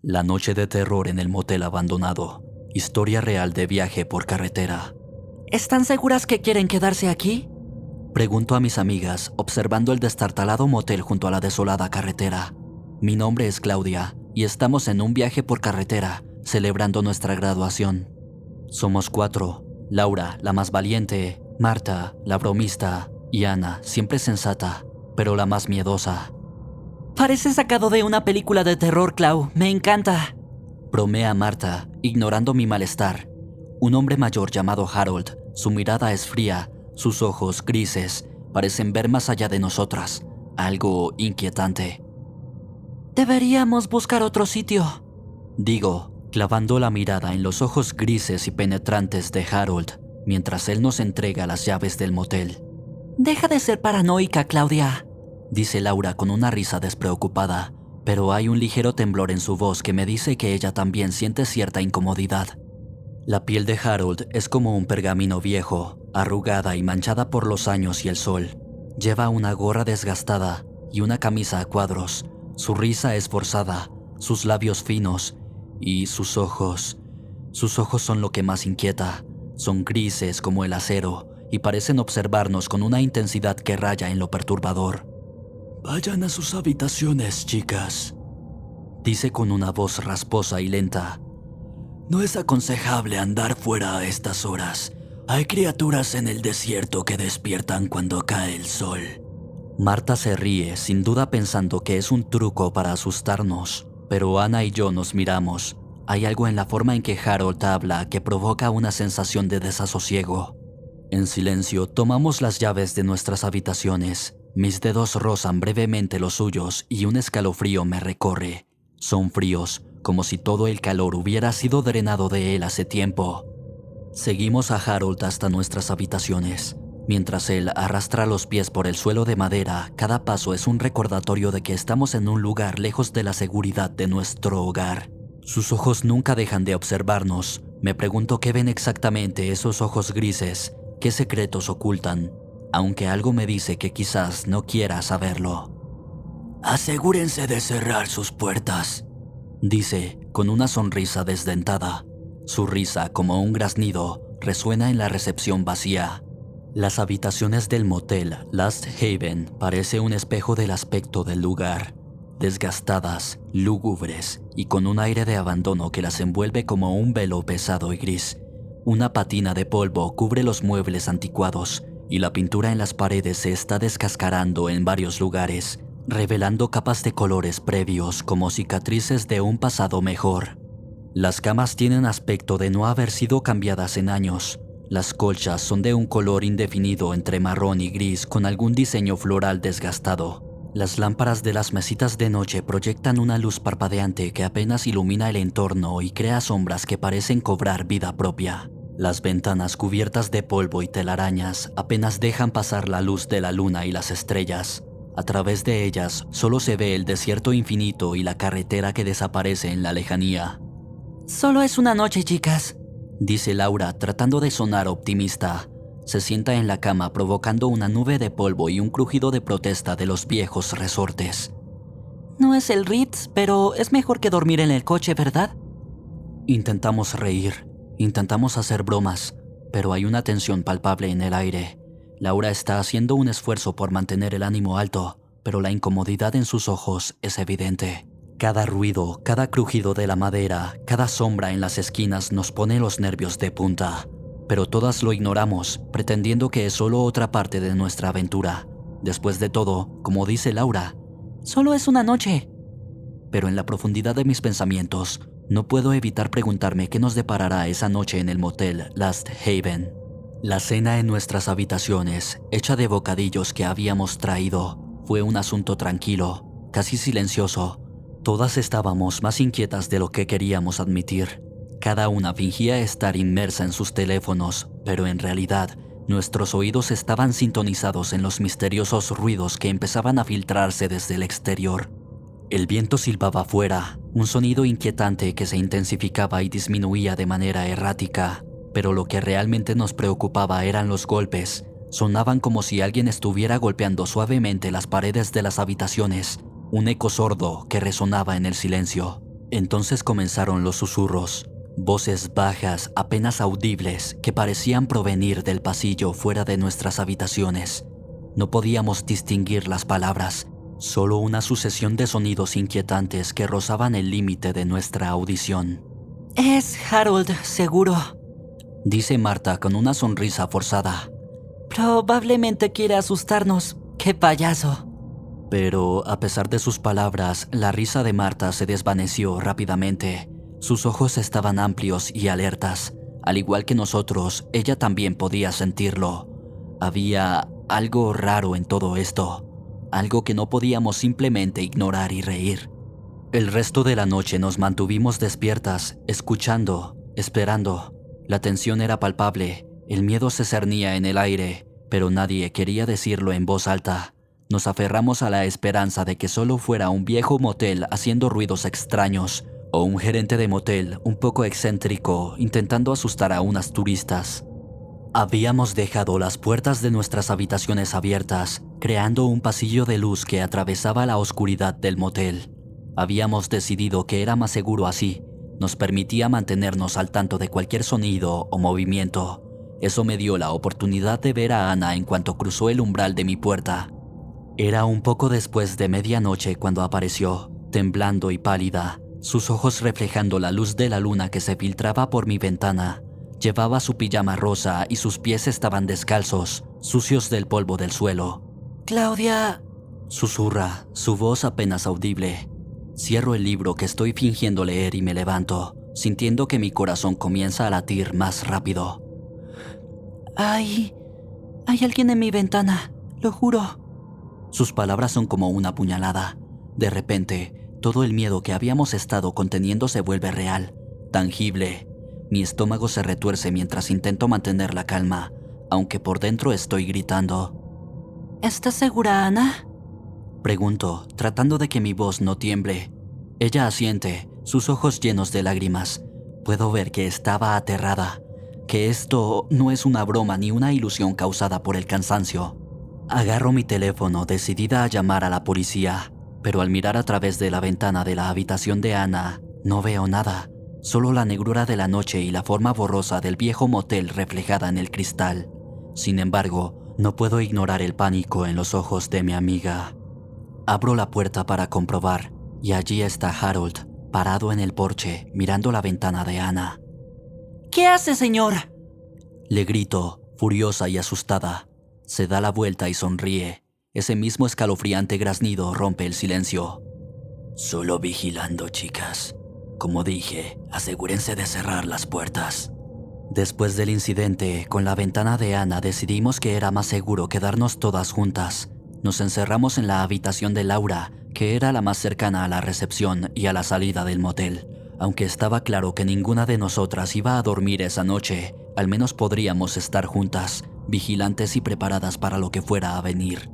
La noche de terror en el motel abandonado. Historia real de viaje por carretera. ¿Están seguras que quieren quedarse aquí? Pregunto a mis amigas, observando el destartalado motel junto a la desolada carretera. Mi nombre es Claudia, y estamos en un viaje por carretera, celebrando nuestra graduación. Somos 4. Laura, la más valiente, Marta, la bromista, y Ana, siempre sensata, pero la más miedosa. Parece sacado de una película de terror, Clau. Me encanta. Bromea Marta, ignorando mi malestar. Un hombre mayor llamado Harold. Su mirada es fría, sus ojos grises, parecen ver más allá de nosotras. Algo inquietante. Deberíamos buscar otro sitio. Digo, clavando la mirada en los ojos grises y penetrantes de Harold, mientras él nos entrega las llaves del motel. Deja de ser paranoica, Claudia, dice Laura con una risa despreocupada, pero hay un ligero temblor en su voz que me dice que ella también siente cierta incomodidad. La piel de Harold es como un pergamino viejo, arrugada y manchada por los años y el sol. Lleva una gorra desgastada y una camisa a cuadros. Su risa es forzada, sus labios finos y sus ojos. Sus ojos son lo que más inquieta. Son grises como el acero y parecen observarnos con una intensidad que raya en lo perturbador. «Vayan a sus habitaciones, chicas», dice con una voz rasposa y lenta. «No es aconsejable andar fuera a estas horas. Hay criaturas en el desierto que despiertan cuando cae el sol». Marta se ríe, sin duda pensando que es un truco para asustarnos, pero Ana y yo nos miramos. Hay algo en la forma en que Harold habla que provoca una sensación de desasosiego. En silencio, tomamos las llaves de nuestras habitaciones. Mis dedos rozan brevemente los suyos y un escalofrío me recorre. Son fríos, como si todo el calor hubiera sido drenado de él hace tiempo. Seguimos a Harold hasta nuestras habitaciones. Mientras él arrastra los pies por el suelo de madera, cada paso es un recordatorio de que estamos en un lugar lejos de la seguridad de nuestro hogar. Sus ojos nunca dejan de observarnos. Me pregunto qué ven exactamente esos ojos grises, qué secretos ocultan, aunque algo me dice que quizás no quiera saberlo. «Asegúrense de cerrar sus puertas», dice, con una sonrisa desdentada. Su risa, como un graznido, resuena en la recepción vacía. Las habitaciones del motel Last Haven parece un espejo del aspecto del lugar. Desgastadas, lúgubres y con un aire de abandono que las envuelve como un velo pesado y gris. Una patina de polvo cubre los muebles anticuados y la pintura en las paredes se está descascarando en varios lugares, revelando capas de colores previos como cicatrices de un pasado mejor. Las camas tienen aspecto de no haber sido cambiadas en años. Las colchas son de un color indefinido entre marrón y gris con algún diseño floral desgastado. Las lámparas de las mesitas de noche proyectan una luz parpadeante que apenas ilumina el entorno y crea sombras que parecen cobrar vida propia. Las ventanas cubiertas de polvo y telarañas apenas dejan pasar la luz de la luna y las estrellas. A través de ellas solo se ve el desierto infinito y la carretera que desaparece en la lejanía. Solo es una noche, chicas, dice Laura, tratando de sonar optimista. Se sienta en la cama provocando una nube de polvo y un crujido de protesta de los viejos resortes. No es el Ritz, pero es mejor que dormir en el coche, ¿verdad? Intentamos reír, intentamos hacer bromas, pero hay una tensión palpable en el aire. Laura está haciendo un esfuerzo por mantener el ánimo alto, pero la incomodidad en sus ojos es evidente. Cada ruido, cada crujido de la madera, cada sombra en las esquinas nos pone los nervios de punta. Pero todas lo ignoramos, pretendiendo que es solo otra parte de nuestra aventura. Después de todo, como dice Laura, solo es una noche. Pero en la profundidad de mis pensamientos, no puedo evitar preguntarme qué nos deparará esa noche en el motel Last Haven. La cena en nuestras habitaciones, hecha de bocadillos que habíamos traído, fue un asunto tranquilo, casi silencioso. Todas estábamos más inquietas de lo que queríamos admitir. Cada una fingía estar inmersa en sus teléfonos, pero en realidad, nuestros oídos estaban sintonizados en los misteriosos ruidos que empezaban a filtrarse desde el exterior. El viento silbaba afuera, un sonido inquietante que se intensificaba y disminuía de manera errática, pero lo que realmente nos preocupaba eran los golpes. Sonaban como si alguien estuviera golpeando suavemente las paredes de las habitaciones. Un eco sordo que resonaba en el silencio. Entonces comenzaron los susurros, voces bajas apenas audibles que parecían provenir del pasillo fuera de nuestras habitaciones. No podíamos distinguir las palabras, solo una sucesión de sonidos inquietantes que rozaban el límite de nuestra audición. Es Harold, seguro. Dice Marta con una sonrisa forzada. Probablemente quiere asustarnos. ¡Qué payaso! Pero, a pesar de sus palabras, la risa de Marta se desvaneció rápidamente. Sus ojos estaban amplios y alertas. Al igual que nosotros, ella también podía sentirlo. Había algo raro en todo esto, algo que no podíamos simplemente ignorar y reír. El resto de la noche nos mantuvimos despiertas, escuchando, esperando. La tensión era palpable, el miedo se cernía en el aire, pero nadie quería decirlo en voz alta. Nos aferramos a la esperanza de que solo fuera un viejo motel haciendo ruidos extraños, o un gerente de motel un poco excéntrico intentando asustar a unas turistas. Habíamos dejado las puertas de nuestras habitaciones abiertas, creando un pasillo de luz que atravesaba la oscuridad del motel. Habíamos decidido que era más seguro así, nos permitía mantenernos al tanto de cualquier sonido o movimiento. Eso me dio la oportunidad de ver a Ana en cuanto cruzó el umbral de mi puerta. Era un poco después de medianoche cuando apareció, temblando y pálida, sus ojos reflejando la luz de la luna que se filtraba por mi ventana. Llevaba su pijama rosa y sus pies estaban descalzos, sucios del polvo del suelo. Claudia... Susurra, su voz apenas audible. Cierro el libro que estoy fingiendo leer y me levanto, sintiendo que mi corazón comienza a latir más rápido. Hay alguien en mi ventana, lo juro. Sus palabras son como una puñalada. De repente, todo el miedo que habíamos estado conteniendo se vuelve real, tangible. Mi estómago se retuerce mientras intento mantener la calma, aunque por dentro estoy gritando. ¿Estás segura, Ana? Pregunto, tratando de que mi voz no tiemble. Ella asiente, sus ojos llenos de lágrimas. Puedo ver que estaba aterrada, que esto no es una broma ni una ilusión causada por el cansancio. Agarro mi teléfono decidida a llamar a la policía, pero al mirar a través de la ventana de la habitación de Ana, no veo nada, solo la negrura de la noche y la forma borrosa del viejo motel reflejada en el cristal. Sin embargo, no puedo ignorar el pánico en los ojos de mi amiga. Abro la puerta para comprobar, y allí está Harold, parado en el porche, mirando la ventana de Ana. ¿Qué hace, señor? Le grito, furiosa y asustada. Se da la vuelta y sonríe. Ese mismo escalofriante graznido rompe el silencio. Solo vigilando, chicas. Como dije, asegúrense de cerrar las puertas. Después del incidente, con la ventana de Ana decidimos que era más seguro quedarnos todas juntas. Nos encerramos en la habitación de Laura, que era la más cercana a la recepción y a la salida del motel. Aunque estaba claro que ninguna de nosotras iba a dormir esa noche, al menos podríamos estar juntas, vigilantes y preparadas para lo que fuera a venir.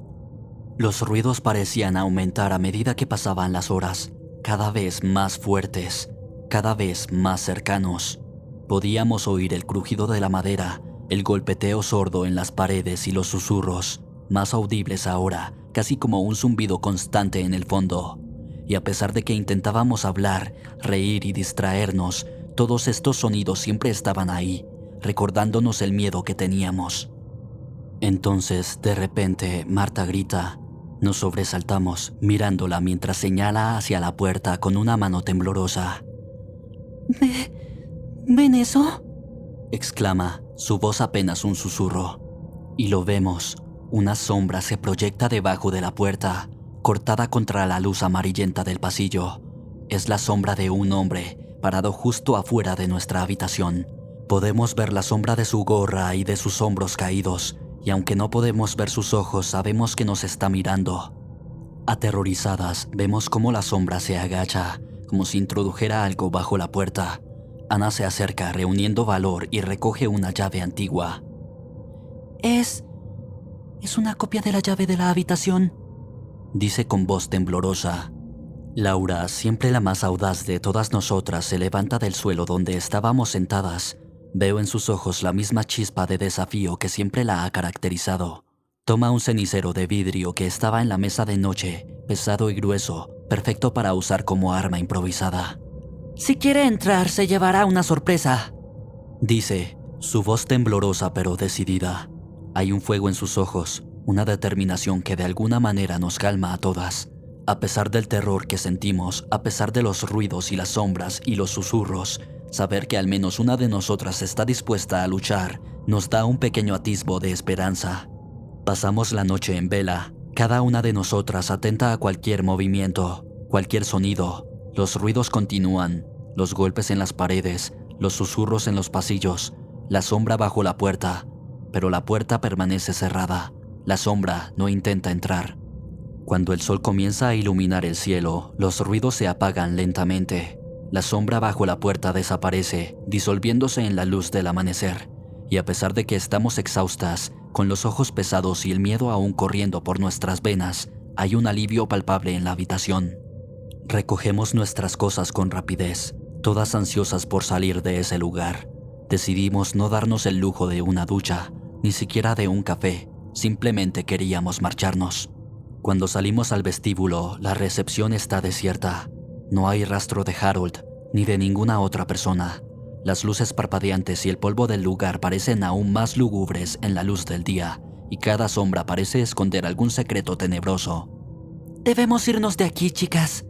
Los ruidos parecían aumentar a medida que pasaban las horas, cada vez más fuertes, cada vez más cercanos. Podíamos oír el crujido de la madera, el golpeteo sordo en las paredes y los susurros, más audibles ahora, casi como un zumbido constante en el fondo. Y a pesar de que intentábamos hablar, reír y distraernos, todos estos sonidos siempre estaban ahí, recordándonos el miedo que teníamos. Entonces, de repente, Marta grita. Nos sobresaltamos, mirándola mientras señala hacia la puerta con una mano temblorosa. ¿Ven eso? Exclama, su voz apenas un susurro. Y lo vemos. Una sombra se proyecta debajo de la puerta, cortada contra la luz amarillenta del pasillo. Es la sombra de un hombre, parado justo afuera de nuestra habitación. Podemos ver la sombra de su gorra y de sus hombros caídos, y aunque no podemos ver sus ojos, sabemos que nos está mirando. Aterrorizadas, vemos cómo la sombra se agacha, como si introdujera algo bajo la puerta. Ana se acerca reuniendo valor y recoge una llave antigua. Es una copia de la llave de la habitación, dice con voz temblorosa. Laura, siempre la más audaz de todas nosotras, se levanta del suelo donde estábamos sentadas. Veo en sus ojos la misma chispa de desafío que siempre la ha caracterizado. Toma un cenicero de vidrio que estaba en la mesa de noche, pesado y grueso, perfecto para usar como arma improvisada. Si quiere entrar, se llevará una sorpresa. Dice, su voz temblorosa pero decidida. Hay un fuego en sus ojos, una determinación que de alguna manera nos calma a todas. A pesar del terror que sentimos, a pesar de los ruidos y las sombras y los susurros, saber que al menos una de nosotras está dispuesta a luchar nos da un pequeño atisbo de esperanza. Pasamos la noche en vela, cada una de nosotras atenta a cualquier movimiento, cualquier sonido. Los ruidos continúan, los golpes en las paredes, los susurros en los pasillos, la sombra bajo la puerta, pero la puerta permanece cerrada. La sombra no intenta entrar. Cuando el sol comienza a iluminar el cielo, los ruidos se apagan lentamente. La sombra bajo la puerta desaparece, disolviéndose en la luz del amanecer. Y a pesar de que estamos exhaustas, con los ojos pesados y el miedo aún corriendo por nuestras venas, hay un alivio palpable en la habitación. Recogemos nuestras cosas con rapidez, todas ansiosas por salir de ese lugar. Decidimos no darnos el lujo de una ducha, ni siquiera de un café, simplemente queríamos marcharnos. Cuando salimos al vestíbulo, la recepción está desierta. No hay rastro de Harold, ni de ninguna otra persona. Las luces parpadeantes y el polvo del lugar parecen aún más lúgubres en la luz del día, y cada sombra parece esconder algún secreto tenebroso. Debemos irnos de aquí, chicas.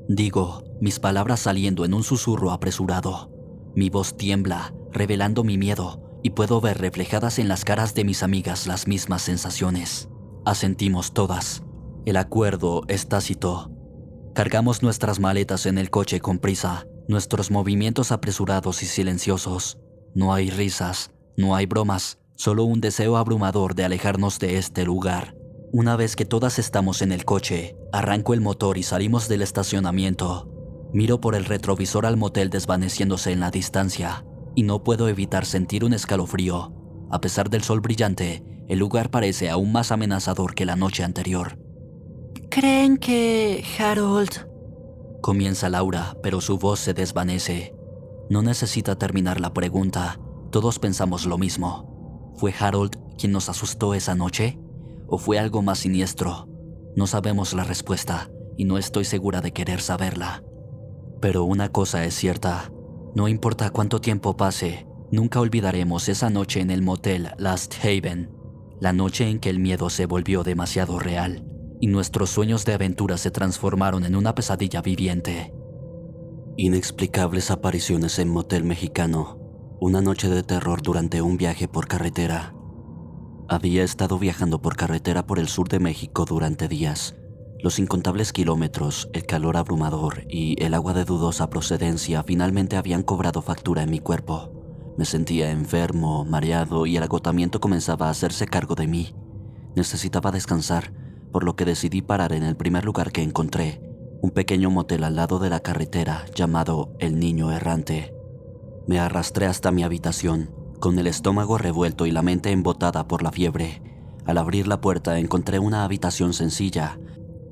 Digo, mis palabras saliendo en un susurro apresurado. Mi voz tiembla, revelando mi miedo, y puedo ver reflejadas en las caras de mis amigas las mismas sensaciones. Asentimos todas. El acuerdo es tácito. Cargamos nuestras maletas en el coche con prisa, nuestros movimientos apresurados y silenciosos. No hay risas, no hay bromas, solo un deseo abrumador de alejarnos de este lugar. Una vez que todas estamos en el coche, arranco el motor y salimos del estacionamiento. Miro por el retrovisor al motel desvaneciéndose en la distancia, y no puedo evitar sentir un escalofrío. A pesar del sol brillante, el lugar parece aún más amenazador que la noche anterior. ¿Creen que Harold...? Comienza Laura, pero su voz se desvanece. No necesita terminar la pregunta, todos pensamos lo mismo. ¿Fue Harold quien nos asustó esa noche? ¿O fue algo más siniestro? No sabemos la respuesta, y no estoy segura de querer saberla. Pero una cosa es cierta, no importa cuánto tiempo pase, nunca olvidaremos esa noche en el motel Last Haven, la noche en que el miedo se volvió demasiado real, y nuestros sueños de aventura se transformaron en una pesadilla viviente. Inexplicables apariciones en motel mexicano, una noche de terror durante un viaje por carretera. Había estado viajando por carretera por el sur de México durante días. Los incontables kilómetros, el calor abrumador y el agua de dudosa procedencia finalmente habían cobrado factura en mi cuerpo. Me sentía enfermo, mareado y el agotamiento comenzaba a hacerse cargo de mí. Necesitaba descansar, por lo que decidí parar en el primer lugar que encontré, un pequeño motel al lado de la carretera llamado El Niño Errante. Me arrastré hasta mi habitación, con el estómago revuelto y la mente embotada por la fiebre. Al abrir la puerta encontré una habitación sencilla,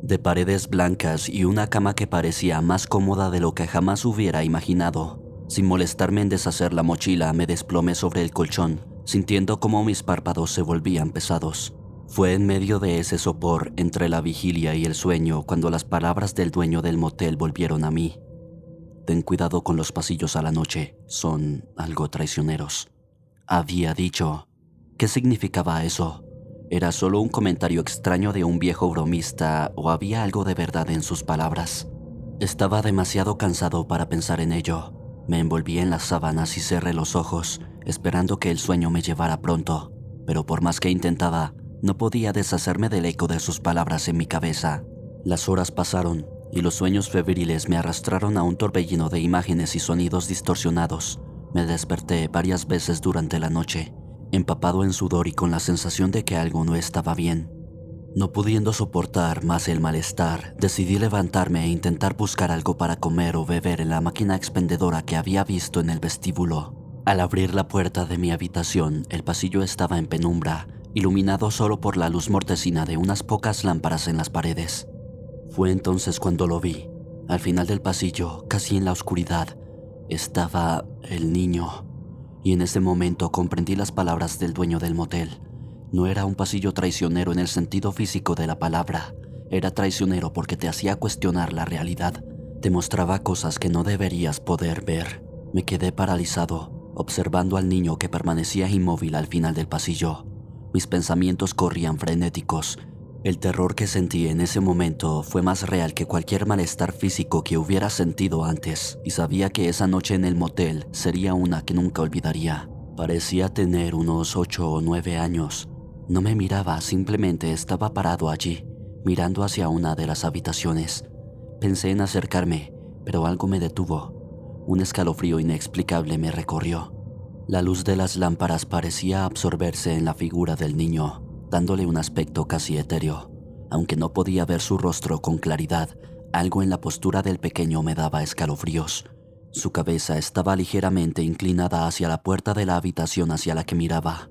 de paredes blancas y una cama que parecía más cómoda de lo que jamás hubiera imaginado. Sin molestarme en deshacer la mochila, me desplomé sobre el colchón, sintiendo cómo mis párpados se volvían pesados. Fue en medio de ese sopor entre la vigilia y el sueño cuando las palabras del dueño del motel volvieron a mí. Ten cuidado con los pasillos a la noche, son algo traicioneros. Había dicho. ¿Qué significaba eso? ¿Era solo un comentario extraño de un viejo bromista o había algo de verdad en sus palabras? Estaba demasiado cansado para pensar en ello. Me envolví en las sábanas y cerré los ojos, esperando que el sueño me llevara pronto, pero por más que intentaba, no podía deshacerme del eco de sus palabras en mi cabeza. Las horas pasaron y los sueños febriles me arrastraron a un torbellino de imágenes y sonidos distorsionados. Me desperté varias veces durante la noche, empapado en sudor y con la sensación de que algo no estaba bien. No pudiendo soportar más el malestar, decidí levantarme e intentar buscar algo para comer o beber en la máquina expendedora que había visto en el vestíbulo. Al abrir la puerta de mi habitación, el pasillo estaba en penumbra, iluminado solo por la luz mortecina de unas pocas lámparas en las paredes. Fue entonces cuando lo vi. Al final del pasillo, casi en la oscuridad, estaba el niño. Y en ese momento comprendí las palabras del dueño del motel. No era un pasillo traicionero en el sentido físico de la palabra. Era traicionero porque te hacía cuestionar la realidad. Te mostraba cosas que no deberías poder ver. Me quedé paralizado, observando al niño que permanecía inmóvil al final del pasillo. Mis pensamientos corrían frenéticos. El terror que sentí en ese momento fue más real que cualquier malestar físico que hubiera sentido antes, y sabía que esa noche en el motel sería una que nunca olvidaría. Parecía tener unos 8 o 9 años. No me miraba, simplemente estaba parado allí, mirando hacia una de las habitaciones. Pensé en acercarme, pero algo me detuvo. Un escalofrío inexplicable me recorrió. La luz de las lámparas parecía absorberse en la figura del niño, dándole un aspecto casi etéreo. Aunque no podía ver su rostro con claridad, algo en la postura del pequeño me daba escalofríos. Su cabeza estaba ligeramente inclinada hacia la puerta de la habitación hacia la que miraba,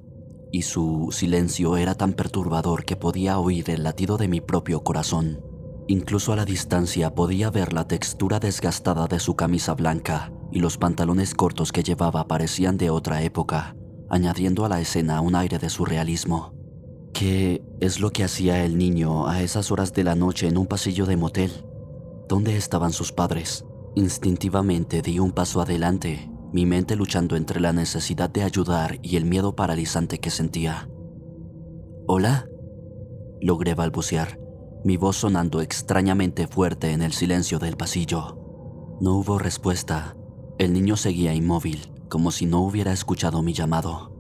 y su silencio era tan perturbador que podía oír el latido de mi propio corazón. Incluso a la distancia podía ver la textura desgastada de su camisa blanca, y los pantalones cortos que llevaba parecían de otra época, añadiendo a la escena un aire de surrealismo. ¿Qué es lo que hacía el niño a esas horas de la noche en un pasillo de motel? ¿Dónde estaban sus padres? Instintivamente di un paso adelante, mi mente luchando entre la necesidad de ayudar y el miedo paralizante que sentía. ¿Hola? Logré balbucear, mi voz sonando extrañamente fuerte en el silencio del pasillo. No hubo respuesta. El niño seguía inmóvil, como si no hubiera escuchado mi llamado.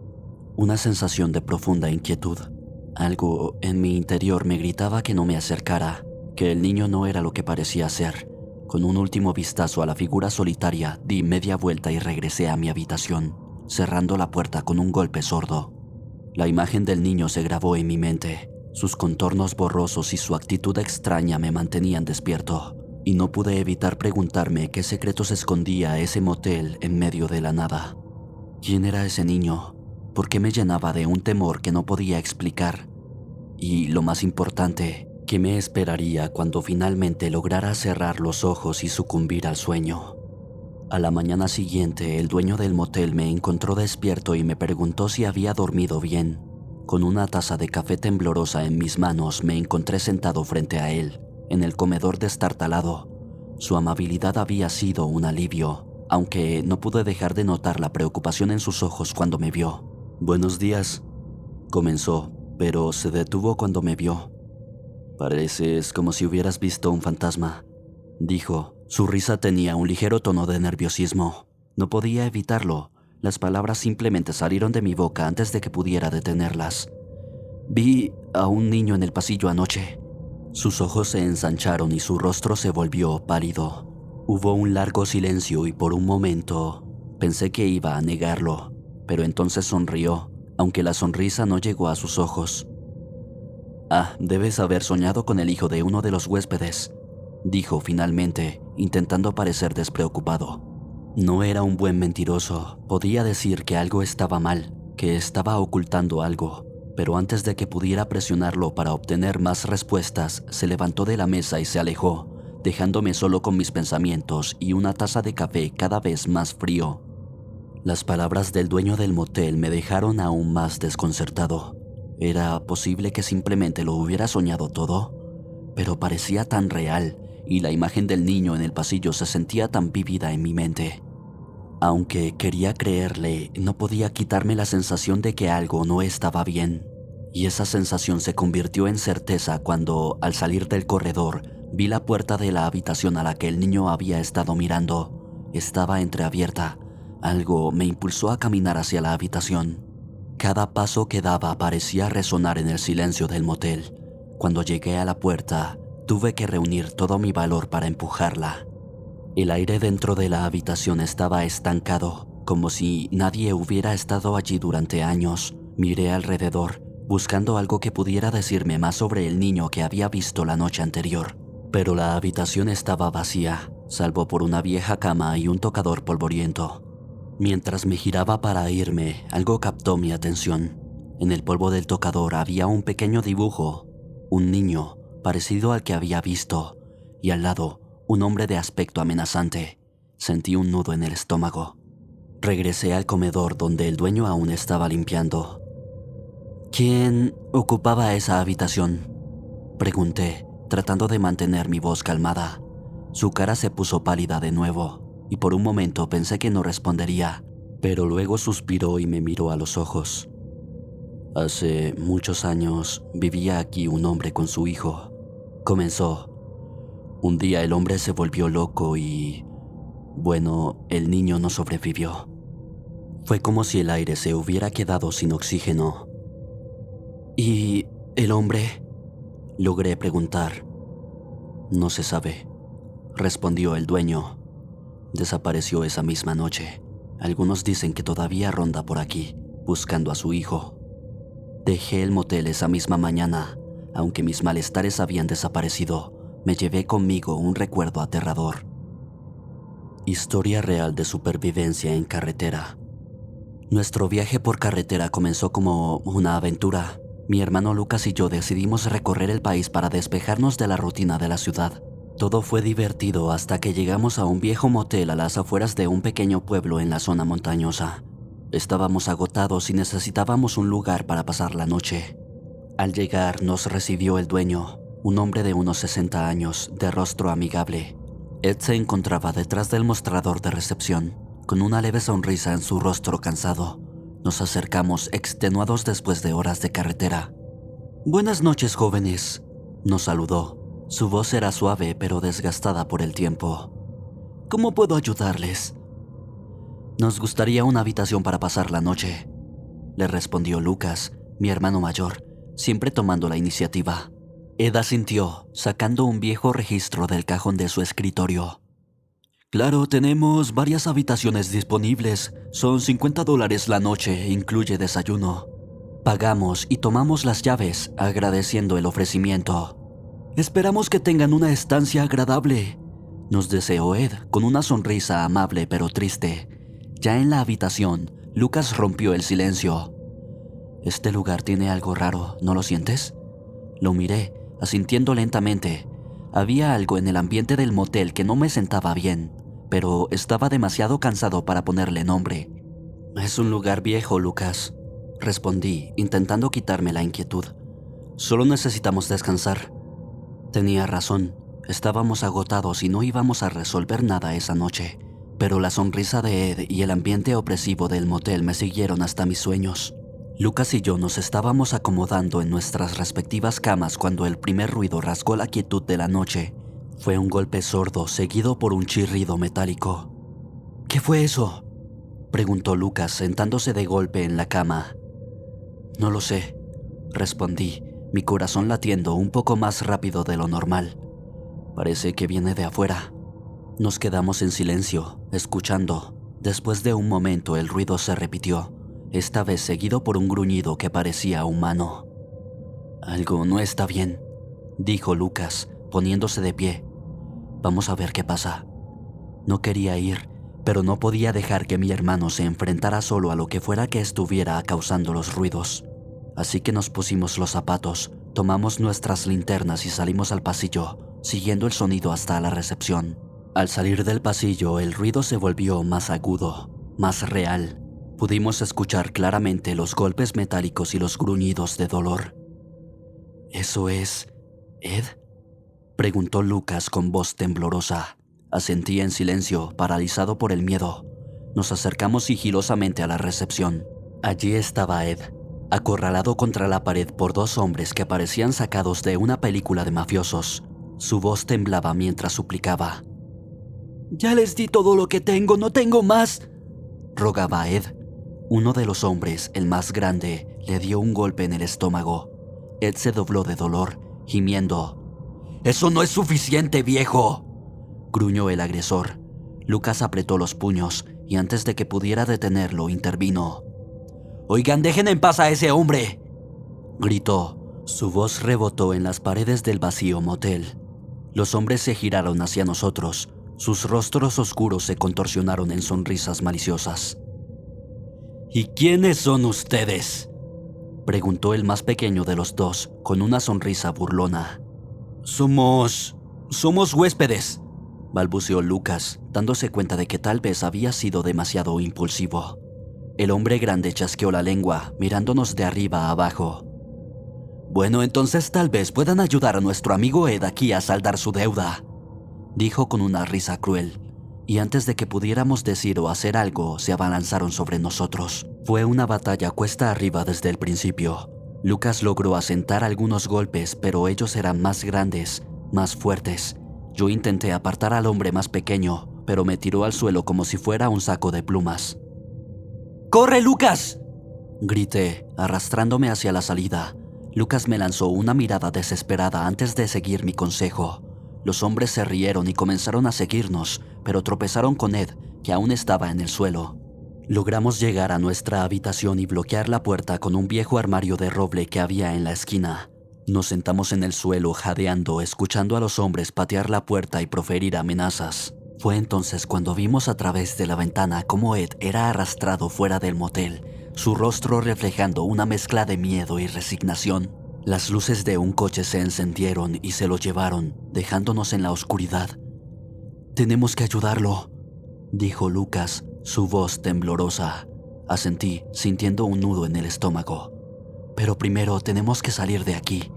Una sensación de profunda inquietud. Algo en mi interior me gritaba que no me acercara, que el niño no era lo que parecía ser. Con un último vistazo a la figura solitaria, di media vuelta y regresé a mi habitación, cerrando la puerta con un golpe sordo. La imagen del niño se grabó en mi mente. Sus contornos borrosos y su actitud extraña me mantenían despierto, y no pude evitar preguntarme qué secretos escondía ese motel en medio de la nada. ¿Quién era ese niño? ¿Por qué me llenaba de un temor que no podía explicar? Y lo más importante, ¿qué me esperaría cuando finalmente lograra cerrar los ojos y sucumbir al sueño? A la mañana siguiente, el dueño del motel me encontró despierto y me preguntó si había dormido bien. Con una taza de café temblorosa en mis manos, me encontré sentado frente a él, en el comedor destartalado. Su amabilidad había sido un alivio, aunque no pude dejar de notar la preocupación en sus ojos cuando me vio. «Buenos días», comenzó, pero se detuvo cuando me vio. «Pareces como si hubieras visto un fantasma», dijo. Su risa tenía un ligero tono de nerviosismo. No podía evitarlo. Las palabras simplemente salieron de mi boca antes de que pudiera detenerlas. «Vi a un niño en el pasillo anoche». Sus ojos se ensancharon y su rostro se volvió pálido. Hubo un largo silencio y por un momento pensé que iba a negarlo, pero entonces sonrió, aunque la sonrisa no llegó a sus ojos. «Ah, debes haber soñado con el hijo de uno de los huéspedes», dijo finalmente, intentando parecer despreocupado. No era un buen mentiroso. Podía decir que algo estaba mal, que estaba ocultando algo, pero antes de que pudiera presionarlo para obtener más respuestas, se levantó de la mesa y se alejó, dejándome solo con mis pensamientos y una taza de café cada vez más frío. Las palabras del dueño del motel me dejaron aún más desconcertado. ¿Era posible que simplemente lo hubiera soñado todo? Pero parecía tan real, y la imagen del niño en el pasillo se sentía tan vívida en mi mente. Aunque quería creerle, no podía quitarme la sensación de que algo no estaba bien. Y esa sensación se convirtió en certeza cuando, al salir del corredor, vi la puerta de la habitación a la que el niño había estado mirando. Estaba entreabierta. Algo me impulsó a caminar hacia la habitación. Cada paso que daba parecía resonar en el silencio del motel. Cuando llegué a la puerta, tuve que reunir todo mi valor para empujarla. El aire dentro de la habitación estaba estancado, como si nadie hubiera estado allí durante años. Miré alrededor, buscando algo que pudiera decirme más sobre el niño que había visto la noche anterior. Pero la habitación estaba vacía, salvo por una vieja cama y un tocador polvoriento. Mientras me giraba para irme, algo captó mi atención. En el polvo del tocador había un pequeño dibujo, un niño, parecido al que había visto, y al lado, un hombre de aspecto amenazante. Sentí un nudo en el estómago. Regresé al comedor donde el dueño aún estaba limpiando. «¿Quién ocupaba esa habitación?», pregunté, tratando de mantener mi voz calmada. Su cara se puso pálida de nuevo, y por un momento pensé que no respondería, pero luego suspiró y me miró a los ojos. Hace muchos años vivía aquí un hombre con su hijo. Comenzó. Un día el hombre se volvió loco y... bueno, el niño no sobrevivió. Fue como si el aire se hubiera quedado sin oxígeno. ¿Y el hombre? Logré preguntar. No se sabe, respondió el dueño. Desapareció esa misma noche. Algunos dicen que todavía ronda por aquí, buscando a su hijo. Dejé el motel esa misma mañana. Aunque mis malestares habían desaparecido, me llevé conmigo un recuerdo aterrador. Historia real de supervivencia en carretera. Nuestro viaje por carretera comenzó como una aventura. Mi hermano Lucas y yo decidimos recorrer el país para despejarnos de la rutina de la ciudad. Todo fue divertido hasta que llegamos a un viejo motel a las afueras de un pequeño pueblo en la zona montañosa. Estábamos agotados y necesitábamos un lugar para pasar la noche. Al llegar nos recibió el dueño, un hombre de unos 60 años, de rostro amigable. Ed se encontraba detrás del mostrador de recepción, con una leve sonrisa en su rostro cansado. Nos acercamos extenuados después de horas de carretera. «Buenas noches, jóvenes», nos saludó. Su voz era suave pero desgastada por el tiempo. «¿Cómo puedo ayudarles?» «Nos gustaría una habitación para pasar la noche», le respondió Lucas, mi hermano mayor, siempre tomando la iniciativa. Ed asintió, sacando un viejo registro del cajón de su escritorio. «Claro, tenemos varias habitaciones disponibles. Son $50 la noche, incluye desayuno». Pagamos y tomamos las llaves, agradeciendo el ofrecimiento. «Esperamos que tengan una estancia agradable», nos deseó Ed con una sonrisa amable pero triste. Ya en la habitación, Lucas rompió el silencio. «Este lugar tiene algo raro, ¿no lo sientes?» Lo miré, asintiendo lentamente. Había algo en el ambiente del motel que no me sentaba bien, pero estaba demasiado cansado para ponerle nombre. «Es un lugar viejo, Lucas», respondí, intentando quitarme la inquietud. «Solo necesitamos descansar». Tenía razón, estábamos agotados y no íbamos a resolver nada esa noche, pero la sonrisa de Ed y el ambiente opresivo del motel me siguieron hasta mis sueños. Lucas y yo nos estábamos acomodando en nuestras respectivas camas cuando el primer ruido rasgó la quietud de la noche. Fue un golpe sordo seguido por un chirrido metálico. «¿Qué fue eso?», preguntó Lucas sentándose de golpe en la cama. «No lo sé», respondí, mi corazón latiendo un poco más rápido de lo normal. «Parece que viene de afuera». Nos quedamos en silencio, escuchando. Después de un momento el ruido se repitió, esta vez seguido por un gruñido que parecía humano. «Algo no está bien», dijo Lucas, poniéndose de pie. «Vamos a ver qué pasa». No quería ir, pero no podía dejar que mi hermano se enfrentara solo a lo que fuera que estuviera causando los ruidos. Así que nos pusimos los zapatos, tomamos nuestras linternas y salimos al pasillo, siguiendo el sonido hasta la recepción. Al salir del pasillo, el ruido se volvió más agudo, más real. Pudimos escuchar claramente los golpes metálicos y los gruñidos de dolor. «¿Eso es Ed?», preguntó Lucas con voz temblorosa. Asentí en silencio, paralizado por el miedo. Nos acercamos sigilosamente a la recepción. Allí estaba Ed, acorralado contra la pared por dos hombres que parecían sacados de una película de mafiosos. Su voz temblaba mientras suplicaba. «Ya les di todo lo que tengo, no tengo más», rogaba Ed. Uno de los hombres, el más grande, le dio un golpe en el estómago. Ed se dobló de dolor, gimiendo. «¡Eso no es suficiente, viejo!», gruñó el agresor. Lucas apretó los puños y antes de que pudiera detenerlo, intervino. «Oigan, dejen en paz a ese hombre», gritó. Su voz rebotó en las paredes del vacío motel. Los hombres se giraron hacia nosotros. Sus rostros oscuros se contorsionaron en sonrisas maliciosas. «¿Y quiénes son ustedes?», preguntó el más pequeño de los dos, con una sonrisa burlona. Somos huéspedes», balbuceó Lucas, dándose cuenta de que tal vez había sido demasiado impulsivo. El hombre grande chasqueó la lengua, mirándonos de arriba a abajo. «Bueno, entonces tal vez puedan ayudar a nuestro amigo Ed aquí a saldar su deuda», dijo con una risa cruel. Y antes de que pudiéramos decir o hacer algo, se abalanzaron sobre nosotros. Fue una batalla cuesta arriba desde el principio. Lucas logró asentar algunos golpes, pero ellos eran más grandes, más fuertes. Yo intenté apartar al hombre más pequeño, pero me tiró al suelo como si fuera un saco de plumas. ¡Corre, Lucas!, grité, arrastrándome hacia la salida. Lucas me lanzó una mirada desesperada antes de seguir mi consejo. Los hombres se rieron y comenzaron a seguirnos, pero tropezaron con Ed, que aún estaba en el suelo. Logramos llegar a nuestra habitación y bloquear la puerta con un viejo armario de roble que había en la esquina. Nos sentamos en el suelo jadeando, escuchando a los hombres patear la puerta y proferir amenazas. Fue entonces cuando vimos a través de la ventana cómo Ed era arrastrado fuera del motel, su rostro reflejando una mezcla de miedo y resignación. Las luces de un coche se encendieron y se lo llevaron, dejándonos en la oscuridad. «Tenemos que ayudarlo», dijo Lucas, su voz temblorosa. Asentí, sintiendo un nudo en el estómago. «Pero primero tenemos que salir de aquí».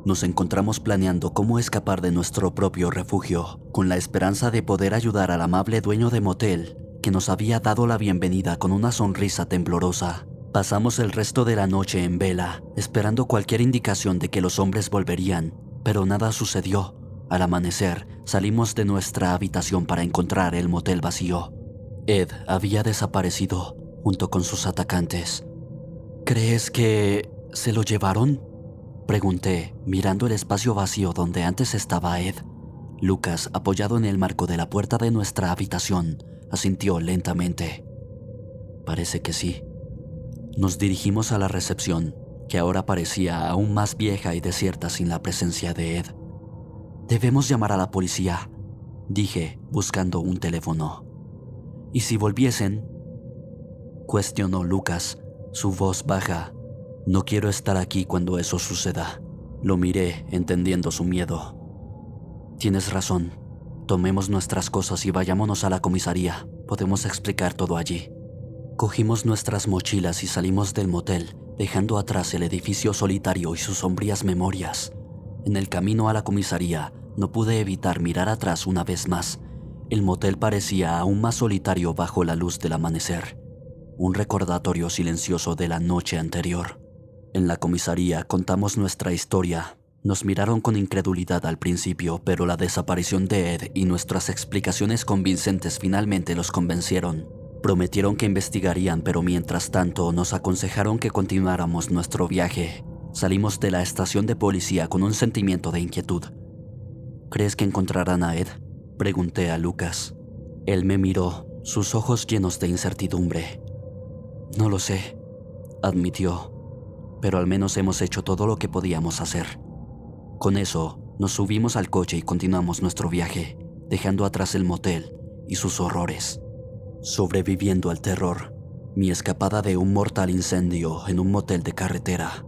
Nos encontramos planeando cómo escapar de nuestro propio refugio, con la esperanza de poder ayudar al amable dueño de motel, que nos había dado la bienvenida con una sonrisa temblorosa. Pasamos el resto de la noche en vela, esperando cualquier indicación de que los hombres volverían, pero nada sucedió. Al amanecer, salimos de nuestra habitación para encontrar el motel vacío. Ed había desaparecido, junto con sus atacantes. «¿Crees que se lo llevaron?», pregunté, mirando el espacio vacío donde antes estaba Ed. Lucas, apoyado en el marco de la puerta de nuestra habitación, asintió lentamente. «Parece que sí». Nos dirigimos a la recepción, que ahora parecía aún más vieja y desierta sin la presencia de Ed. «Debemos llamar a la policía», dije, buscando un teléfono. «¿Y si volviesen?», cuestionó Lucas, su voz baja. «No quiero estar aquí cuando eso suceda». Lo miré, entendiendo su miedo. «Tienes razón. Tomemos nuestras cosas y vayámonos a la comisaría. Podemos explicar todo allí». Cogimos nuestras mochilas y salimos del motel, dejando atrás el edificio solitario y sus sombrías memorias. En el camino a la comisaría, no pude evitar mirar atrás una vez más. El motel parecía aún más solitario bajo la luz del amanecer. Un recordatorio silencioso de la noche anterior. En la comisaría contamos nuestra historia. Nos miraron con incredulidad al principio, pero la desaparición de Ed y nuestras explicaciones convincentes finalmente los convencieron. Prometieron que investigarían, pero mientras tanto nos aconsejaron que continuáramos nuestro viaje. Salimos de la estación de policía con un sentimiento de inquietud. «¿Crees que encontrarán a Ed?», pregunté a Lucas. Él me miró, sus ojos llenos de incertidumbre. «No lo sé», admitió, «pero al menos hemos hecho todo lo que podíamos hacer». Con eso, nos subimos al coche y continuamos nuestro viaje, dejando atrás el motel y sus horrores. Sobreviviendo al terror, mi escapada de un mortal incendio en un motel de carretera.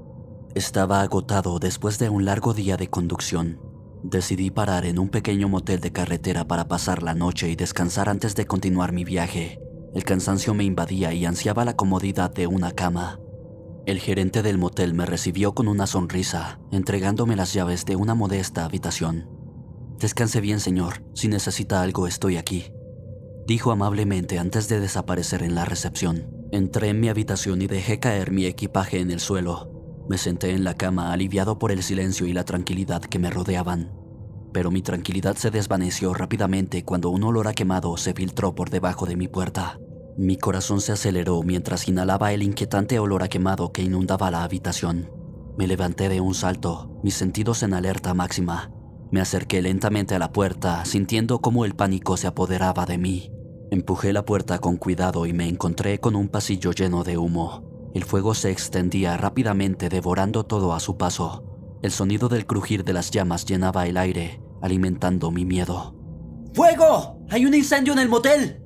Estaba agotado después de un largo día de conducción. Decidí parar en un pequeño motel de carretera para pasar la noche y descansar antes de continuar mi viaje. El cansancio me invadía y ansiaba la comodidad de una cama. El gerente del motel me recibió con una sonrisa, entregándome las llaves de una modesta habitación. «Descanse bien, señor. Si necesita algo, estoy aquí», dijo amablemente antes de desaparecer en la recepción. Entré en mi habitación y dejé caer mi equipaje en el suelo. Me senté en la cama aliviado por el silencio y la tranquilidad que me rodeaban. Pero mi tranquilidad se desvaneció rápidamente cuando un olor a quemado se filtró por debajo de mi puerta. Mi corazón se aceleró mientras inhalaba el inquietante olor a quemado que inundaba la habitación. Me levanté de un salto, mis sentidos en alerta máxima. Me acerqué lentamente a la puerta, sintiendo cómo el pánico se apoderaba de mí. Empujé la puerta con cuidado y me encontré con un pasillo lleno de humo. El fuego se extendía rápidamente, devorando todo a su paso. El sonido del crujir de las llamas llenaba el aire, alimentando mi miedo. ¡Fuego! ¡Hay un incendio en el motel!,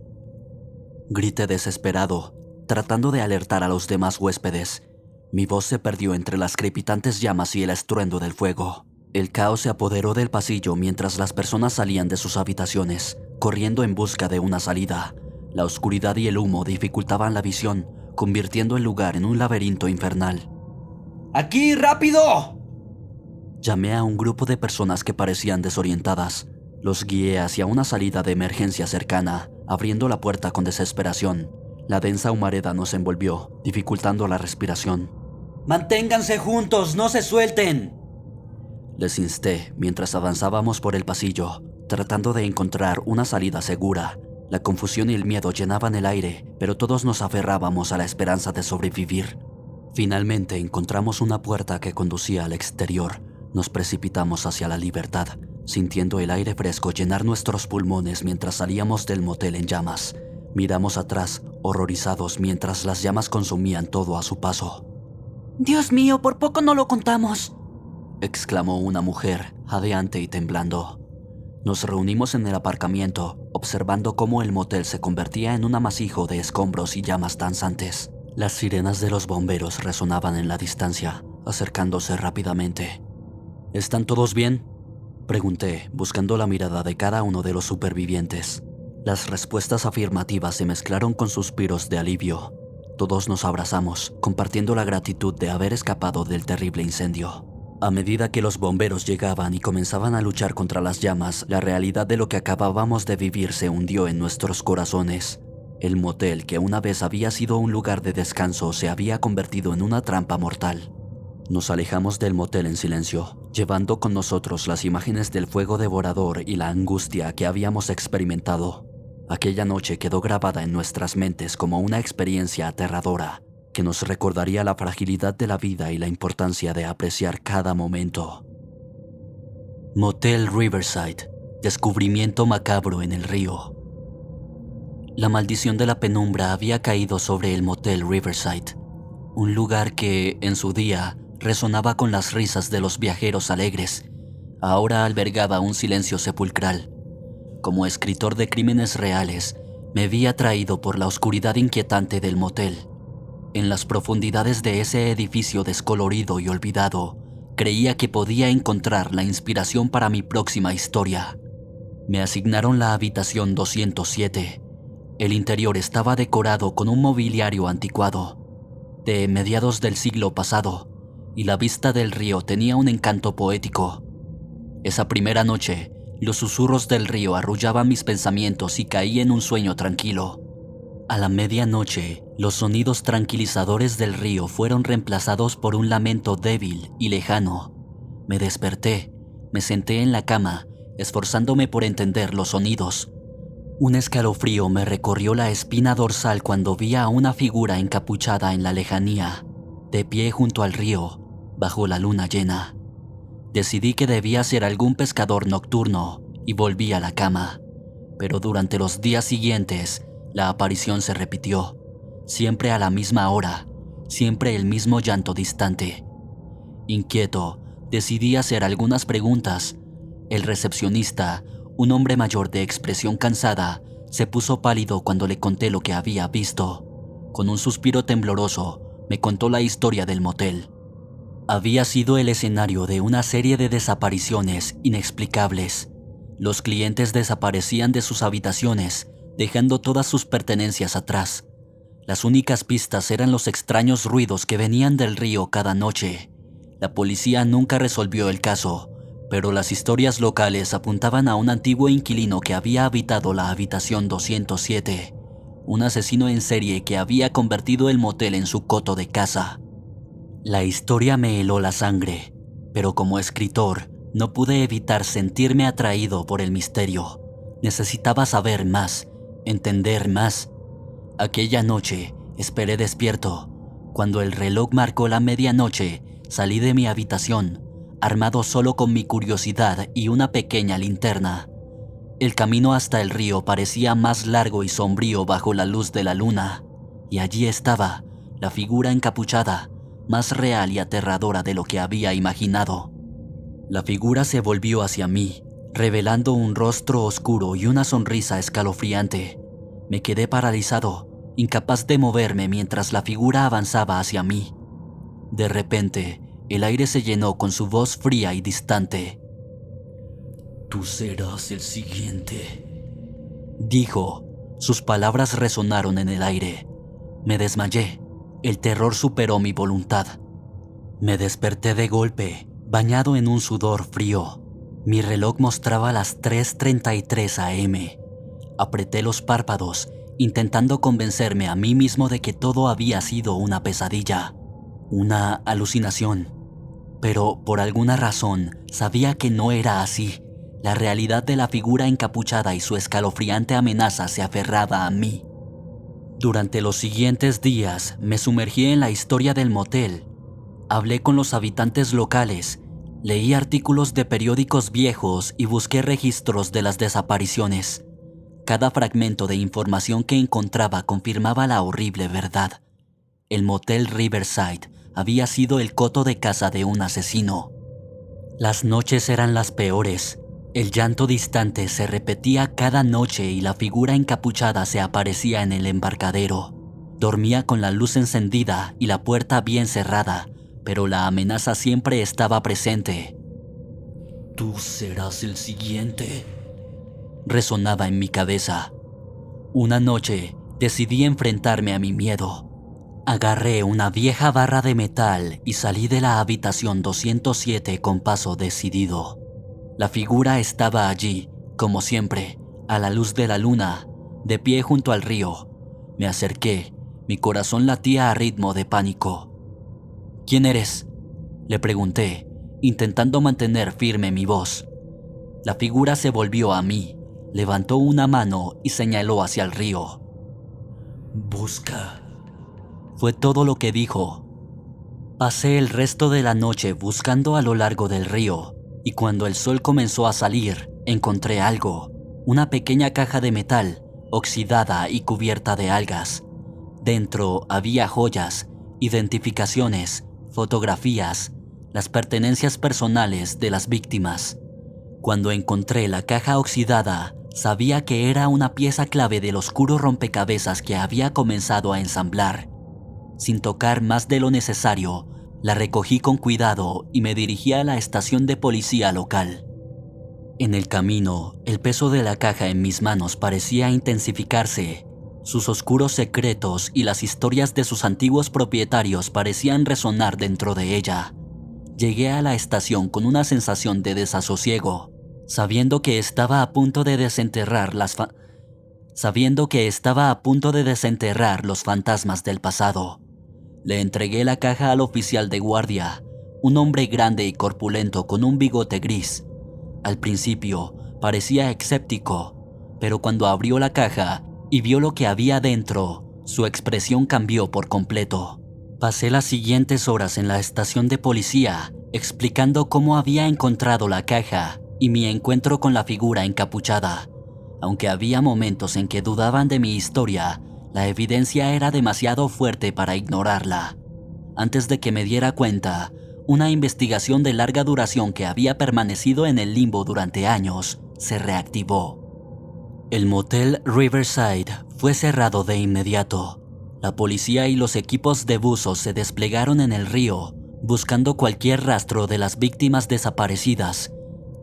grité desesperado, tratando de alertar a los demás huéspedes. Mi voz se perdió entre las crepitantes llamas y el estruendo del fuego. El caos se apoderó del pasillo mientras las personas salían de sus habitaciones, corriendo en busca de una salida. La oscuridad y el humo dificultaban la visión, convirtiendo el lugar en un laberinto infernal. ¡Aquí, rápido!, llamé a un grupo de personas que parecían desorientadas. Los guié hacia una salida de emergencia cercana, abriendo la puerta con desesperación. La densa humareda nos envolvió, dificultando la respiración. ¡Manténganse juntos! ¡No se suelten! Les insté mientras avanzábamos por el pasillo, tratando de encontrar una salida segura. La confusión y el miedo llenaban el aire, pero todos nos aferrábamos a la esperanza de sobrevivir. Finalmente encontramos una puerta que conducía al exterior. Nos precipitamos hacia la libertad, sintiendo el aire fresco llenar nuestros pulmones mientras salíamos del motel en llamas. Miramos atrás, horrorizados mientras las llamas consumían todo a su paso. ¡Dios mío, por poco no lo contamos!, exclamó una mujer, jadeante y temblando. Nos reunimos en el aparcamiento, observando cómo el motel se convertía en un amasijo de escombros y llamas danzantes. Las sirenas de los bomberos resonaban en la distancia, acercándose rápidamente. ¿Están todos bien?, pregunté, buscando la mirada de cada uno de los supervivientes. Las respuestas afirmativas se mezclaron con suspiros de alivio. Todos nos abrazamos, compartiendo la gratitud de haber escapado del terrible incendio. A medida que los bomberos llegaban y comenzaban a luchar contra las llamas, la realidad de lo que acabábamos de vivir se hundió en nuestros corazones. El motel, que una vez había sido un lugar de descanso, se había convertido en una trampa mortal. Nos alejamos del motel en silencio, llevando con nosotros las imágenes del fuego devorador y la angustia que habíamos experimentado. Aquella noche quedó grabada en nuestras mentes como una experiencia aterradora, que nos recordaría la fragilidad de la vida y la importancia de apreciar cada momento. Motel Riverside. Descubrimiento macabro en el río. La maldición de la penumbra había caído sobre el Motel Riverside, un lugar que, en su día, resonaba con las risas de los viajeros alegres. Ahora albergaba un silencio sepulcral. Como escritor de crímenes reales, me vi atraído por la oscuridad inquietante del motel. En las profundidades de ese edificio descolorido y olvidado, creía que podía encontrar la inspiración para mi próxima historia. Me asignaron la habitación 207. El interior estaba decorado con un mobiliario anticuado, de mediados del siglo pasado, y la vista del río tenía un encanto poético. Esa primera noche, los susurros del río arrullaban mis pensamientos y caí en un sueño tranquilo. A la medianoche, los sonidos tranquilizadores del río fueron reemplazados por un lamento débil y lejano. Me desperté, me senté en la cama, esforzándome por entender los sonidos. Un escalofrío me recorrió la espina dorsal cuando vi a una figura encapuchada en la lejanía, de pie junto al río, bajo la luna llena. Decidí que debía ser algún pescador nocturno y volví a la cama. Pero durante los días siguientes, la aparición se repitió, siempre a la misma hora, siempre el mismo llanto distante. Inquieto, decidí hacer algunas preguntas. El recepcionista, un hombre mayor de expresión cansada, se puso pálido cuando le conté lo que había visto. Con un suspiro tembloroso, me contó la historia del motel. Había sido el escenario de una serie de desapariciones inexplicables. Los clientes desaparecían de sus habitaciones, dejando todas sus pertenencias atrás. Las únicas pistas eran los extraños ruidos que venían del río cada noche. La policía nunca resolvió el caso, pero las historias locales apuntaban a un antiguo inquilino que había habitado la habitación 207, un asesino en serie que había convertido el motel en su coto de caza. La historia me heló la sangre, pero como escritor no pude evitar sentirme atraído por el misterio. Necesitaba saber más, entender más. Aquella noche esperé despierto. Cuando el reloj marcó la medianoche, salí de mi habitación, armado solo con mi curiosidad y una pequeña linterna. El camino hasta el río parecía más largo y sombrío bajo la luz de la luna, y allí estaba, la figura encapuchada, más real y aterradora de lo que había imaginado. La figura se volvió hacia mí, revelando un rostro oscuro y una sonrisa escalofriante. Me quedé paralizado, incapaz de moverme mientras la figura avanzaba hacia mí. De repente, el aire se llenó con su voz fría y distante. «Tú serás el siguiente», dijo. Sus palabras resonaron en el aire. Me desmayé. El terror superó mi voluntad. Me desperté de golpe, bañado en un sudor frío. Mi reloj mostraba las 3:33 am. Apreté los párpados, intentando convencerme a mí mismo de que todo había sido una pesadilla, una alucinación. Pero por alguna razón sabía que no era así. La realidad de la figura encapuchada y su escalofriante amenaza se aferraba a mí. Durante los siguientes días me sumergí en la historia del motel. Hablé con los habitantes locales, leí artículos de periódicos viejos y busqué registros de las desapariciones. Cada fragmento de información que encontraba confirmaba la horrible verdad. El motel Riverside había sido el coto de caza de un asesino. Las noches eran las peores. El llanto distante se repetía cada noche y la figura encapuchada se aparecía en el embarcadero. Dormía con la luz encendida y la puerta bien cerrada, pero la amenaza siempre estaba presente. «Tú serás el siguiente», resonaba en mi cabeza. Una noche decidí enfrentarme a mi miedo. Agarré una vieja barra de metal y salí de la habitación 207 con paso decidido. La figura estaba allí, como siempre, a la luz de la luna, de pie junto al río. Me acerqué, mi corazón latía a ritmo de pánico. «¿Quién eres?», le pregunté, intentando mantener firme mi voz. La figura se volvió a mí, levantó una mano y señaló hacia el río. «Busca», fue todo lo que dijo. Pasé el resto de la noche buscando a lo largo del río, y cuando el sol comenzó a salir, encontré algo, una pequeña caja de metal, oxidada y cubierta de algas. Dentro había joyas, identificaciones, fotografías, las pertenencias personales de las víctimas. Cuando encontré la caja oxidada, sabía que era una pieza clave del oscuro rompecabezas que había comenzado a ensamblar. Sin tocar más de lo necesario, la recogí con cuidado y me dirigí a la estación de policía local. En el camino, el peso de la caja en mis manos parecía intensificarse. Sus oscuros secretos y las historias de sus antiguos propietarios parecían resonar dentro de ella. Llegué a la estación con una sensación de desasosiego, sabiendo que estaba a punto de desenterrar los fantasmas del pasado. Le entregué la caja al oficial de guardia, un hombre grande y corpulento con un bigote gris. Al principio parecía escéptico, pero cuando abrió la caja y vio lo que había dentro, su expresión cambió por completo. Pasé las siguientes horas en la estación de policía explicando cómo había encontrado la caja y mi encuentro con la figura encapuchada. Aunque había momentos en que dudaban de mi historia, la evidencia era demasiado fuerte para ignorarla. Antes de que me diera cuenta, una investigación de larga duración que había permanecido en el limbo durante años se reactivó. El motel Riverside fue cerrado de inmediato. La policía y los equipos de buzos se desplegaron en el río, buscando cualquier rastro de las víctimas desaparecidas.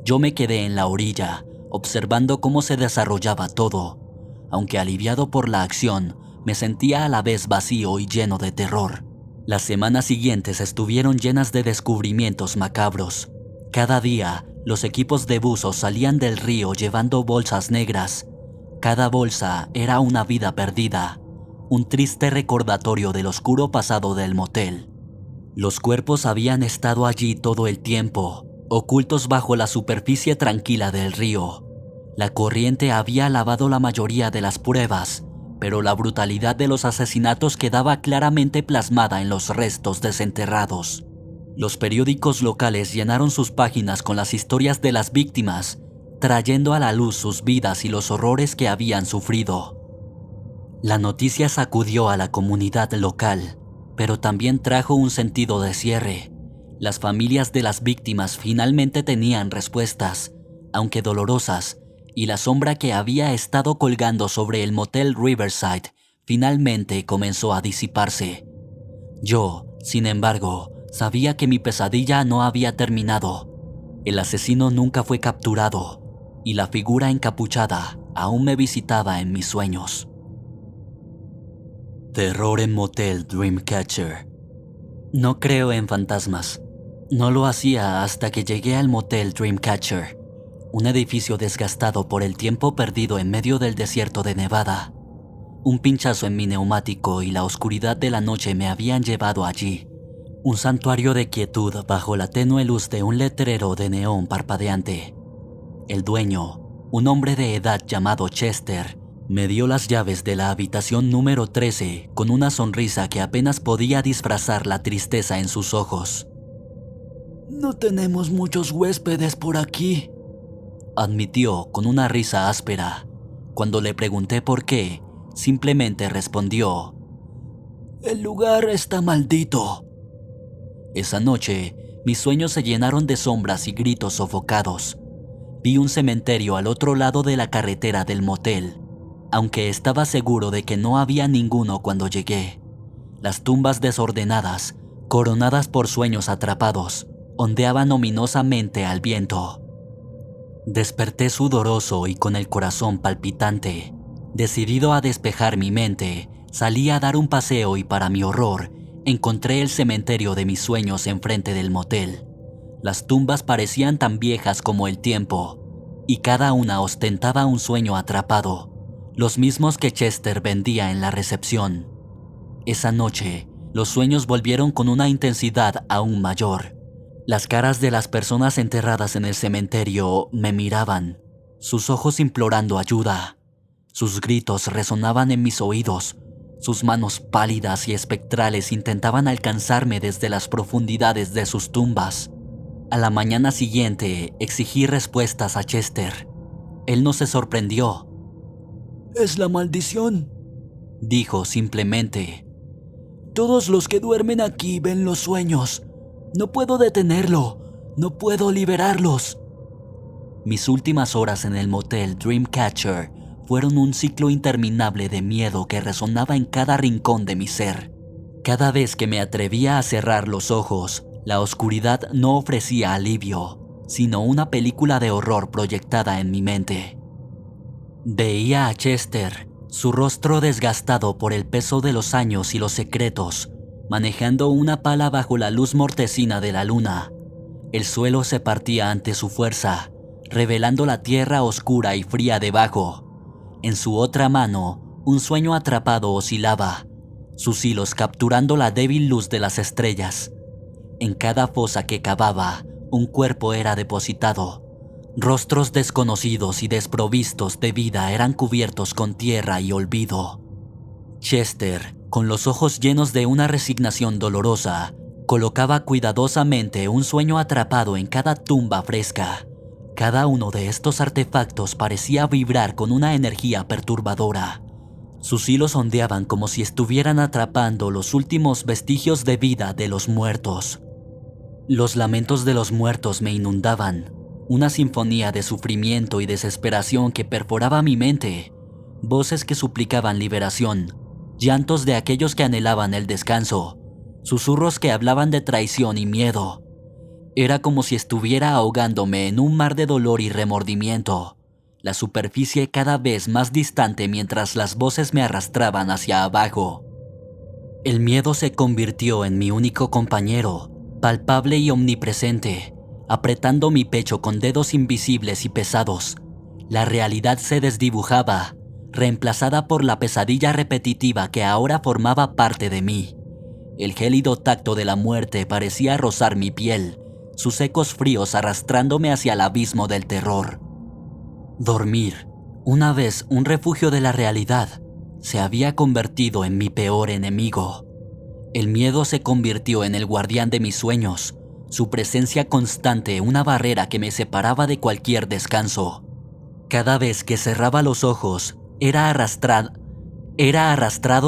Yo me quedé en la orilla, observando cómo se desarrollaba todo. Aunque aliviado por la acción, me sentía a la vez vacío y lleno de terror. Las semanas siguientes estuvieron llenas de descubrimientos macabros. Cada día, los equipos de buzos salían del río llevando bolsas negras. Cada bolsa era una vida perdida, un triste recordatorio del oscuro pasado del motel. Los cuerpos habían estado allí todo el tiempo, ocultos bajo la superficie tranquila del río. La corriente había lavado la mayoría de las pruebas, pero la brutalidad de los asesinatos quedaba claramente plasmada en los restos desenterrados. Los periódicos locales llenaron sus páginas con las historias de las víctimas, trayendo a la luz sus vidas y los horrores que habían sufrido. La noticia sacudió a la comunidad local, pero también trajo un sentido de cierre. Las familias de las víctimas finalmente tenían respuestas, aunque dolorosas, y la sombra que había estado colgando sobre el motel Riverside finalmente comenzó a disiparse. Yo, sin embargo, sabía que mi pesadilla no había terminado. El asesino nunca fue capturado, y la figura encapuchada aún me visitaba en mis sueños. Terror en Motel Dreamcatcher. No creo en fantasmas. No lo hacía hasta que llegué al motel Dreamcatcher. Un edificio desgastado por el tiempo perdido en medio del desierto de Nevada. Un pinchazo en mi neumático y la oscuridad de la noche me habían llevado allí. Un santuario de quietud bajo la tenue luz de un letrero de neón parpadeante. El dueño, un hombre de edad llamado Chester, me dio las llaves de la habitación número 13 con una sonrisa que apenas podía disfrazar la tristeza en sus ojos. «No tenemos muchos huéspedes por aquí», admitió con una risa áspera. Cuando le pregunté por qué, simplemente respondió: «El lugar está maldito». Esa noche, mis sueños se llenaron de sombras y gritos sofocados. Vi un cementerio al otro lado de la carretera del motel, aunque estaba seguro de que no había ninguno cuando llegué. Las tumbas desordenadas, coronadas por sueños atrapados, ondeaban ominosamente al viento. Desperté sudoroso y con el corazón palpitante. Decidido a despejar mi mente, salí a dar un paseo y, para mi horror, encontré el cementerio de mis sueños enfrente del motel. Las tumbas parecían tan viejas como el tiempo, y cada una ostentaba un sueño atrapado, los mismos que Chester vendía en la recepción. Esa noche, los sueños volvieron con una intensidad aún mayor. Las caras de las personas enterradas en el cementerio me miraban, sus ojos implorando ayuda. Sus gritos resonaban en mis oídos. Sus manos pálidas y espectrales intentaban alcanzarme desde las profundidades de sus tumbas. A la mañana siguiente, exigí respuestas a Chester. Él no se sorprendió. «Es la maldición», dijo simplemente. «Todos los que duermen aquí ven los sueños. No puedo detenerlo. No puedo liberarlos». Mis últimas horas en el motel Dreamcatcher fueron un ciclo interminable de miedo que resonaba en cada rincón de mi ser. Cada vez que me atrevía a cerrar los ojos, la oscuridad no ofrecía alivio, sino una película de horror proyectada en mi mente. Veía a Chester, su rostro desgastado por el peso de los años y los secretos, manejando una pala bajo la luz mortecina de la luna. El suelo se partía ante su fuerza, revelando la tierra oscura y fría debajo. En su otra mano, un sueño atrapado oscilaba, sus hilos capturando la débil luz de las estrellas. En cada fosa que cavaba, un cuerpo era depositado. Rostros desconocidos y desprovistos de vida eran cubiertos con tierra y olvido. Chester, con los ojos llenos de una resignación dolorosa, colocaba cuidadosamente un sueño atrapado en cada tumba fresca. Cada uno de estos artefactos parecía vibrar con una energía perturbadora. Sus hilos ondeaban como si estuvieran atrapando los últimos vestigios de vida de los muertos. Los lamentos de los muertos me inundaban, una sinfonía de sufrimiento y desesperación que perforaba mi mente. Voces que suplicaban liberación, llantos de aquellos que anhelaban el descanso, susurros que hablaban de traición y miedo. Era como si estuviera ahogándome en un mar de dolor y remordimiento, la superficie cada vez más distante mientras las voces me arrastraban hacia abajo. El miedo se convirtió en mi único compañero, palpable y omnipresente, apretando mi pecho con dedos invisibles y pesados. La realidad se desdibujaba, reemplazada por la pesadilla repetitiva que ahora formaba parte de mí. El gélido tacto de la muerte parecía rozar mi piel, sus ecos fríos arrastrándome hacia el abismo del terror. Dormir, una vez un refugio de la realidad, se había convertido en mi peor enemigo. El miedo se convirtió en el guardián de mis sueños, su presencia constante una barrera que me separaba de cualquier descanso. Cada vez que cerraba los ojos, era arrastrado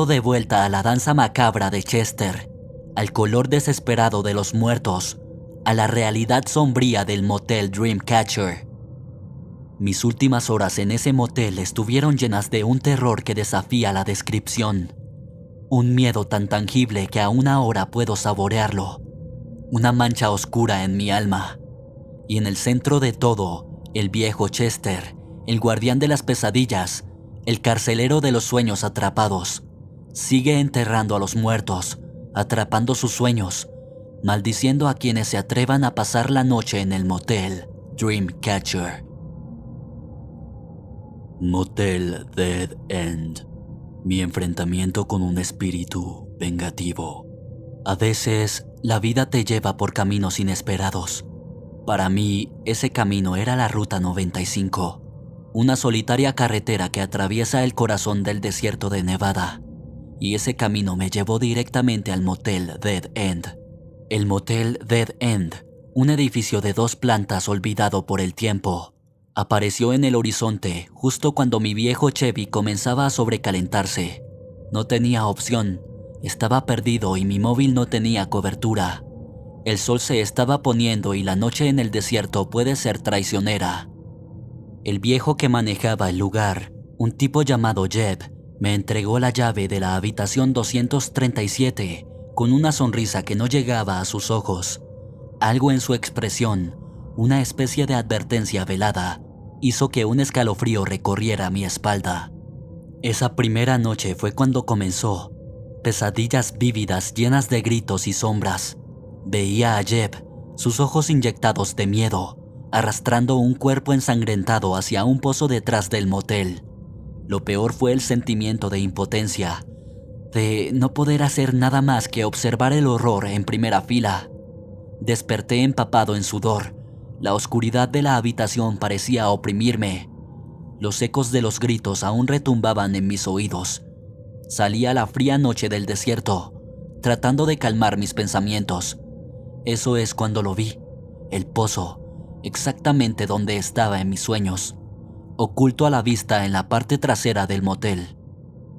de vuelta a la danza macabra de Chester, al color desesperado de los muertos, a la realidad sombría del motel Dreamcatcher. Mis últimas horas en ese motel estuvieron llenas de un terror que desafía la descripción. Un miedo tan tangible que aún ahora puedo saborearlo. Una mancha oscura en mi alma. Y en el centro de todo, el viejo Chester, el guardián de las pesadillas, el carcelero de los sueños atrapados, sigue enterrando a los muertos, atrapando sus sueños, maldiciendo a quienes se atrevan a pasar la noche en el motel Dreamcatcher. Motel Dead End. Mi enfrentamiento con un espíritu vengativo. A veces, la vida te lleva por caminos inesperados. Para mí, ese camino era la Ruta 95, una solitaria carretera que atraviesa el corazón del desierto de Nevada. Y ese camino me llevó directamente al Motel Dead End. El Motel Dead End, un edificio de 2 plantas olvidado por el tiempo, apareció en el horizonte justo cuando mi viejo Chevy comenzaba a sobrecalentarse. No tenía opción, estaba perdido y mi móvil no tenía cobertura. El sol se estaba poniendo y la noche en el desierto puede ser traicionera. El viejo que manejaba el lugar, un tipo llamado Jeb, me entregó la llave de la habitación 237 con una sonrisa que no llegaba a sus ojos. Algo en su expresión, una especie de advertencia velada, hizo que un escalofrío recorriera mi espalda. Esa primera noche fue cuando comenzó. Pesadillas vívidas llenas de gritos y sombras. Veía a Jeb, sus ojos inyectados de miedo, arrastrando un cuerpo ensangrentado hacia un pozo detrás del motel. Lo peor fue el sentimiento de impotencia, de no poder hacer nada más que observar el horror en primera fila. Desperté empapado en sudor. La oscuridad de la habitación parecía oprimirme. Los ecos de los gritos aún retumbaban en mis oídos. Salí a la fría noche del desierto, tratando de calmar mis pensamientos. Eso es cuando lo vi, el pozo, exactamente donde estaba en mis sueños, oculto a la vista en la parte trasera del motel.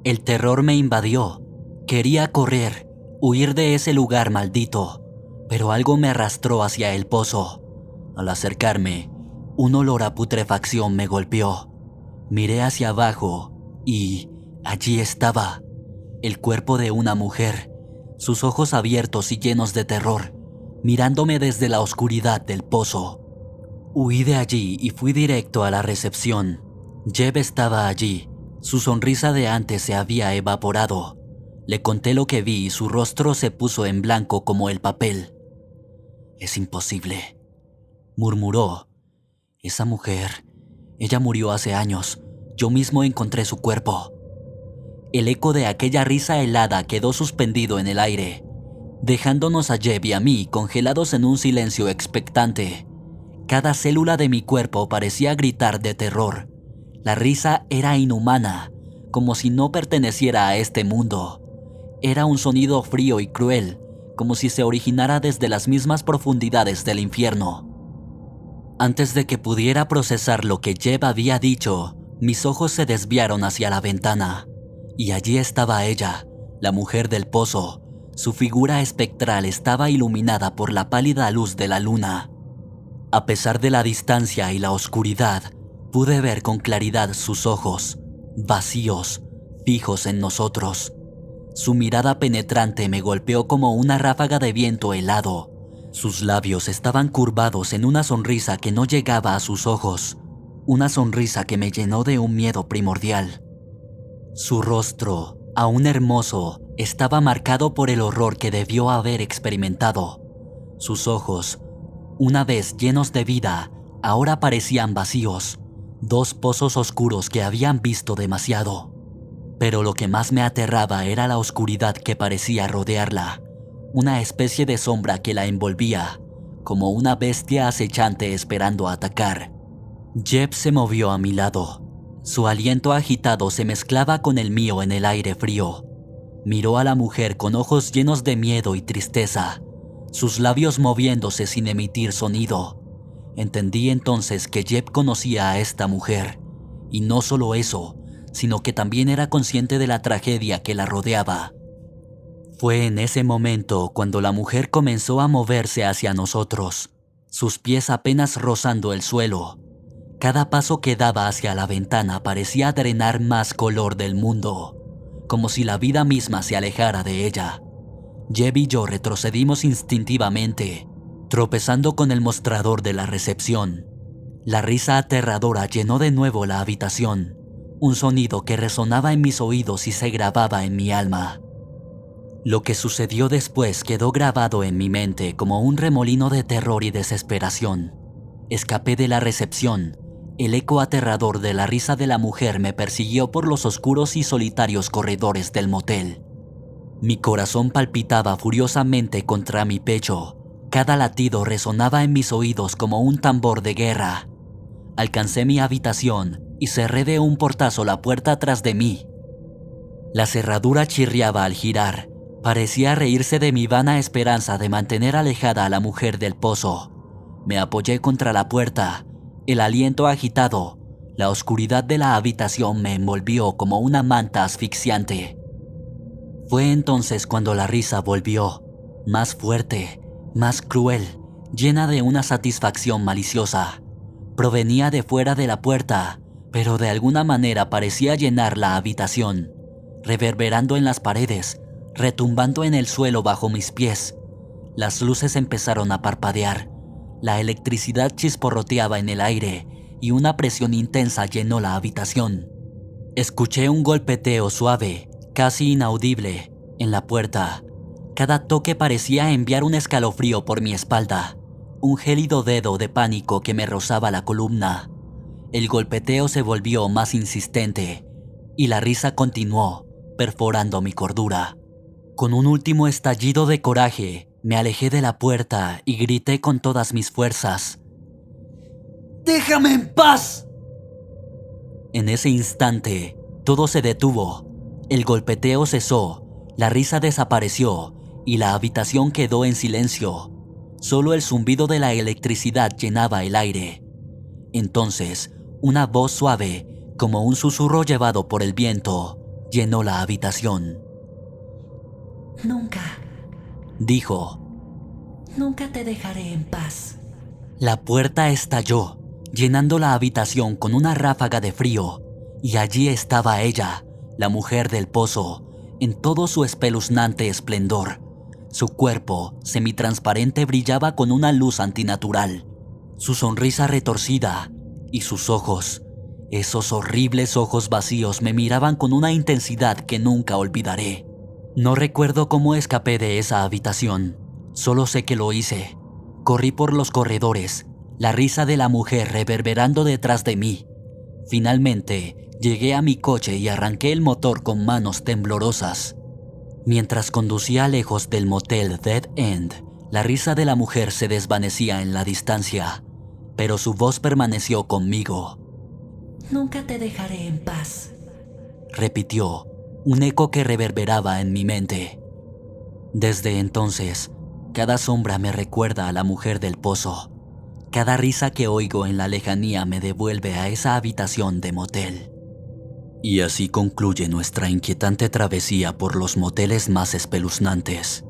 El terror me invadió. Quería correr, huir de ese lugar maldito, pero algo me arrastró hacia el pozo. Al acercarme, un olor a putrefacción me golpeó. Miré hacia abajo y allí estaba, el cuerpo de una mujer, sus ojos abiertos y llenos de terror, mirándome desde la oscuridad del pozo. Huí de allí y fui directo a la recepción. Jeb estaba allí, su sonrisa de antes se había evaporado. Le conté lo que vi y su rostro se puso en blanco como el papel. «Es imposible», murmuró. «Esa mujer, ella murió hace años. Yo mismo encontré su cuerpo». El eco de aquella risa helada quedó suspendido en el aire, dejándonos a Jeb y a mí congelados en un silencio expectante. Cada célula de mi cuerpo parecía gritar de terror. La risa era inhumana, como si no perteneciera a este mundo. Era un sonido frío y cruel, como si se originara desde las mismas profundidades del infierno. Antes de que pudiera procesar lo que Jeb había dicho, mis ojos se desviaron hacia la ventana, y allí estaba ella, la mujer del pozo. Su figura espectral estaba iluminada por la pálida luz de la luna. A pesar de la distancia y la oscuridad, pude ver con claridad sus ojos, vacíos, fijos en nosotros. Su mirada penetrante me golpeó como una ráfaga de viento helado. Sus labios estaban curvados en una sonrisa que no llegaba a sus ojos, una sonrisa que me llenó de un miedo primordial. Su rostro, aún hermoso, estaba marcado por el horror que debió haber experimentado. Sus ojos, una vez llenos de vida, ahora parecían vacíos, 2 pozos oscuros que habían visto demasiado. Pero lo que más me aterraba era la oscuridad que parecía rodearla, una especie de sombra que la envolvía, como una bestia acechante esperando atacar. Jeb se movió a mi lado. Su aliento agitado se mezclaba con el mío en el aire frío. Miró a la mujer con ojos llenos de miedo y tristeza, sus labios moviéndose sin emitir sonido. Entendí entonces que Jeb conocía a esta mujer, y no solo eso, sino que también era consciente de la tragedia que la rodeaba. Fue en ese momento cuando la mujer comenzó a moverse hacia nosotros, sus pies apenas rozando el suelo. Cada paso que daba hacia la ventana parecía drenar más color del mundo, como si la vida misma se alejara de ella. Jeb y yo retrocedimos instintivamente, tropezando con el mostrador de la recepción. La risa aterradora llenó de nuevo la habitación, un sonido que resonaba en mis oídos y se grababa en mi alma. Lo que sucedió después quedó grabado en mi mente como un remolino de terror y desesperación. Escapé de la recepción, El eco aterrador de la risa de la mujer me persiguió por los oscuros y solitarios corredores del motel. Mi corazón palpitaba furiosamente contra mi pecho. Cada latido resonaba en mis oídos como un tambor de guerra. Alcancé mi habitación y cerré de un portazo la puerta tras de mí. La cerradura chirriaba al girar. Parecía reírse de mi vana esperanza de mantener alejada a la mujer del pozo. Me apoyé contra la puerta, el aliento agitado. La oscuridad de la habitación me envolvió como una manta asfixiante. Fue entonces cuando la risa volvió, más fuerte, más cruel, llena de una satisfacción maliciosa. Provenía de fuera de la puerta, pero de alguna manera parecía llenar la habitación, reverberando en las paredes, retumbando en el suelo bajo mis pies. Las luces empezaron a parpadear, la electricidad chisporroteaba en el aire y una presión intensa llenó la habitación. Escuché un golpeteo suave, casi inaudible, en la puerta. Cada toque parecía enviar un escalofrío por mi espalda, un gélido dedo de pánico que me rozaba la columna. El golpeteo se volvió más insistente y la risa continuó, perforando mi cordura. Con un último estallido de coraje, me alejé de la puerta y grité con todas mis fuerzas: ¡Déjame en paz! En ese instante, todo se detuvo. El golpeteo cesó, la risa desapareció y la habitación quedó en silencio. Solo el zumbido de la electricidad llenaba el aire. Entonces, una voz suave, como un susurro llevado por el viento, llenó la habitación. Nunca, Dijo. nunca te dejaré en paz. La puerta estalló, llenando la habitación con una ráfaga de frío, y allí estaba ella, la mujer del pozo, en todo su espeluznante esplendor. Su cuerpo, semitransparente, brillaba con una luz antinatural. Su sonrisa retorcida y sus ojos, esos horribles ojos vacíos, me miraban con una intensidad que nunca olvidaré. No recuerdo cómo escapé de esa habitación, solo sé que lo hice. Corrí por los corredores, la risa de la mujer reverberando detrás de mí. Finalmente, llegué a mi coche y arranqué el motor con manos temblorosas. Mientras conducía lejos del motel Dead End, la risa de la mujer se desvanecía en la distancia, pero su voz permaneció conmigo. Nunca te dejaré en paz. Repitió, un eco que reverberaba en mi mente. Desde entonces, cada sombra me recuerda a la mujer del pozo. Cada risa que oigo en la lejanía me devuelve a esa habitación de motel. Y así concluye nuestra inquietante travesía por los moteles más espeluznantes.